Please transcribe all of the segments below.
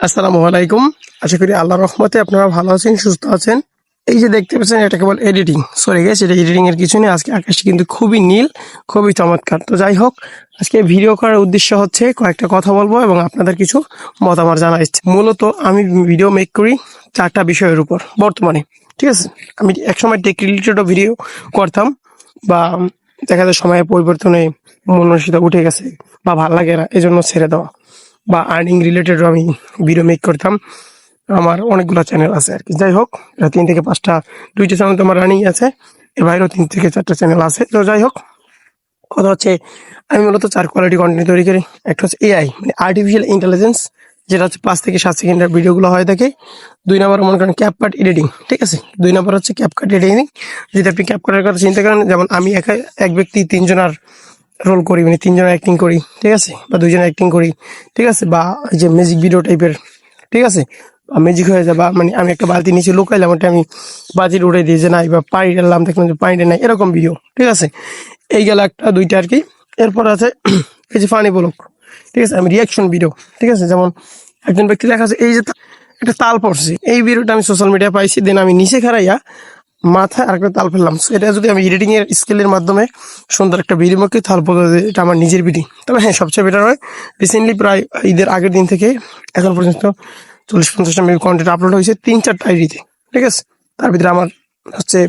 আসসালামু আলাইকুম। আশা করি আল্লাহর রহমতে আপনারা ভালো আছেন, সুস্থ আছেন। এই যে দেখতে পাচ্ছেন এটা কেবল এডিটিং, সরি গাইস, এটা এডিটিং এর কিছু নেই। আজকে আকাশটি কিন্তু খুবই নীল, খুবই চমৎকার। তো যাই হোক, আজকে ভিডিও করার উদ্দেশ্য হচ্ছে কয়েকটা কথা বলবো এবং আপনাদের কিছু মতামত জানার ইচ্ছে। মূলত আমি ভিডিও মেক করি চারটা বিষয়ের উপর বর্তমানে, ঠিক আছে। আমি একসময় টেক রিলেটেডও ভিডিও করতাম, বা দেখা যায় সময়ের পরিবর্তনে মনসিকতা উঠে গেছে বা ভালো লাগে না, এজন্য ছেড়ে দেওয়া। বা আর্নিং রিলেটেডও আমি ভিডিও মেক করতাম। আমার অনেকগুলো চ্যানেল আছে আর কি। যাই হোক, 3 থেকে 5টা, 2টা চ্যানেল তো আমার রানিং আছে, এর বাইরেও 3 থেকে 4টা চ্যানেল আছে। তো যাই হোক, কথা হচ্ছে আমি মূলত 4 কোয়ালিটি কন্টেন্ট তৈরি করি। একটা হচ্ছে এআই, মানে আর্টিফিশিয়াল ইন্টেলিজেন্স, যেটা হচ্ছে 5 থেকে 7 সেকেন্ডের ভিডিওগুলো হয়ে থাকে। 2 নম্বর মনে করেন ক্যাপকাট এডিটিং, ঠিক আছে। 2 নম্বর হচ্ছে ক্যাপকাট এডিটিং। যদি আপনি ক্যাপকাটের কথা চিন্তা করেন, যেমন আমি এক ব্যক্তি 3জনের রোল করি, মানে 3জনের অ্যাক্টিং করি, ঠিক আছে, বা 2জনের অ্যাক্টিং করি, ঠিক আছে, বা এই যে ম্যাজিক ভিডিও টাইপের, ঠিক আছে, ম্যাজিক হয়ে যায়, বা মানে আমি একটা বালতি নিচে লুকাইলাম, ওটা আমি বাজির উড়ে দিই যে নাই, বা পানি ঢাললাম দেখলাম যে পানিটা নাই, এরকম ভিডিও, ঠিক আছে। এই গেল একটা, 2টা আর কি। এরপর আছে এই যে ফানি ব্লগ, ঠিক আছে, আমি রিয়াকশন ভিডিও, ঠিক আছে। যেমন একজন ব্যক্তি দেখা যাচ্ছে এই যে একটা তাল পড়ছে, এই ভিডিওটা আমি সোশ্যাল মিডিয়া পাইছি, দেন আমি নিচে খারাইয়া মাথায় আরেকটা তাল ফেললাম। এটা যদি আমি এডিটিং এর স্কিলের মাধ্যমে সুন্দর একটা ভিডিও মধ্যে তাল পড়ে, এটা আমার নিজের ভিডিও। তবে হ্যাঁ, সবচেয়ে বেটার হয় রিসেন্টলি প্রায় ঈদের আগের দিন থেকে এখন পর্যন্ত 40-50টা মেবি কন্টেন্ট আপলোড হয়েছে 3-4টা আইডিতে, ঠিক আছে। তার ভিতরে আমার হচ্ছে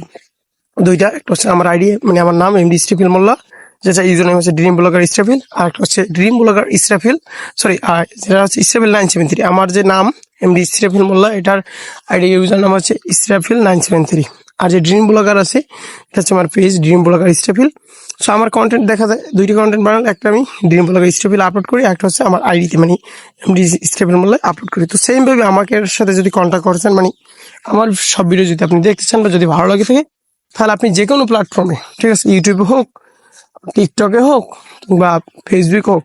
2টা, একটা হচ্ছে আমার আইডি, মানে আমার নাম এমডি ইসরাফিল মোল্লা, যেটা ইউজার নেম হচ্ছে ড্রিম ব্লগার ইসরাফিল, আর একটা হচ্ছে ড্রিম ব্লগার ইসরাফিল, সরি, আর যেটা হচ্ছে ইসরাফিল 973। আমার যে নাম এমডি ইসরাফিল মোল্লা, এটার আইডি ইউজার নাম হচ্ছে ইসরাফিল 973। আর যে ড্রিম ব্লগার আছে, এটা হচ্ছে আমার page dream blogger Israfil. So আমার কন্টেন্ট দেখা যায় 2টি কন্টেন্ট বানালে, একটা আমি ড্রিম ব্লগার ইসরাফিল আপলোড করি, একটা হচ্ছে আমার আইডিতে, মানে এমডি ইসরাফিল মোল্লায় আপলোড করি। তো সেম ভাবে আমাকে এর সাথে যদি কন্ট্যাক্ট করছেন, মানে আমার সব ভিডিও যদি আপনি দেখতে চান বা যদি ভালো লাগে থাকে, তাহলে আপনি যে কোনো প্ল্যাটফর্মে, ঠিক আছে, ইউটিউবে হোক, টিকটকে হোক, কিংবা ফেসবুক হোক,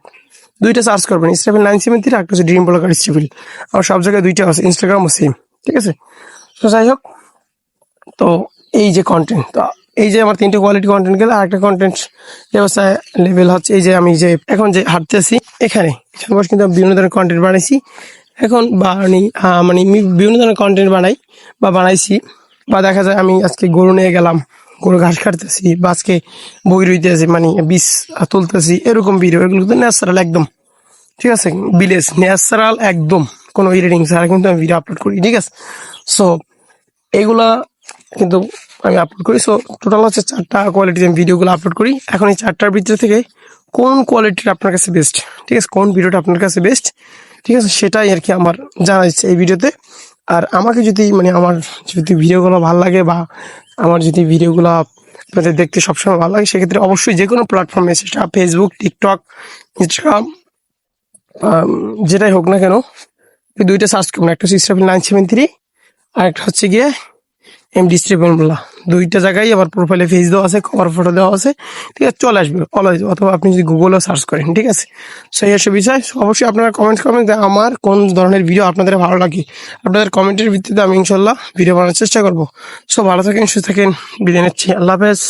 2টা সার্চ করবেন ইসরাফিল 973, একটা হচ্ছে ড্রিম ব্লগার ইসরাফিল। আর সব জায়গায় 2টা আছে, ইনস্টাগ্রামও সেম, ঠিক আছে। তো যাই হোক, তো এই যে কন্টেন্ট, তো এই যে আমার 3টে কোয়ালিটি কন্টেন্ট গেলে, আর একটা কন্টেন্ট ব্যবসায় লেভেল হচ্ছে এই যে আমি যে এখন যে হাঁটতেছি, এখানে বসে কিন্তু আমি বিভিন্ন ধরনের কন্টেন্ট বানাইছি এখন, বা মানে আমি বিভিন্ন ধরনের কন্টেন্ট বানাই বা বানাইছি। বা দেখা যায় আমি আজকে গরু নিয়ে গেলাম, গরু ঘাস কাটতেছি, বা আজকে বই রইতেছি, মানে বীজ তুলতেছি, এরকম ভিডিও। এগুলো কিন্তু ন্যাচারাল একদম, ঠিক আছে, ভিলেজ ন্যাচারাল একদম, কোনো এডিটিং ছাড়া কিন্তু আমি ভিডিও আপলোড করি, ঠিক আছে। সো এইগুলা কিন্তু আমি আপলোড করি। সো টোটাল হচ্ছে 4টা কোয়ালিটির আমি ভিডিওগুলো আপলোড করি। এখন এই 4টার ভিতরে থেকে কোন কোয়ালিটির আপনার কাছে বেস্ট, ঠিক আছে, কোন ভিডিওটা আপনার কাছে বেস্ট, ঠিক আছে, সেটাই আর কি আমার জানা যাচ্ছে এই ভিডিওতে। আর আমাকে যদি, মানে আমার যদি ভিডিওগুলো ভালো লাগে, বা আমার যদি ভিডিওগুলো আপনাদের দেখতে সবসময় ভালো লাগে, সেক্ষেত্রে অবশ্যই যে কোনো প্ল্যাটফর্মে, সেটা ফেসবুক, টিকটক, ইনস্টাগ্রাম, যেটাই হোক না কেন, এই 2টা সার্চ করবেন। একটা হচ্ছে ইসরাফিল 973, আর একটা হচ্ছে গিয়ে এমডি ইসরাফিল মোল্লা। 2টা জায়গায় আমার প্রোফাইলে ফেস দেওয়া আছে, কভার ফটো দেওয়া আছে, ঠিক আছে, চলে আসবে অলওয়েজ। অথবা আপনি যদি গুগলেও সার্চ করেন, ঠিক আছে। সেই হচ্ছে বিষয়। অবশ্যই আপনারা কমেন্ট করবেন যে আমার কোন ধরনের ভিডিও আপনাদের ভালো লাগে। আপনাদের কমেন্টের ভিত্তিতে আমি ইনশাল্লাহ ভিডিও বানানোর চেষ্টা করবো। সো ভালো থাকেন, সুস্থ থাকেন, বিদায় নিচ্ছি, আল্লাহ হাফেজ।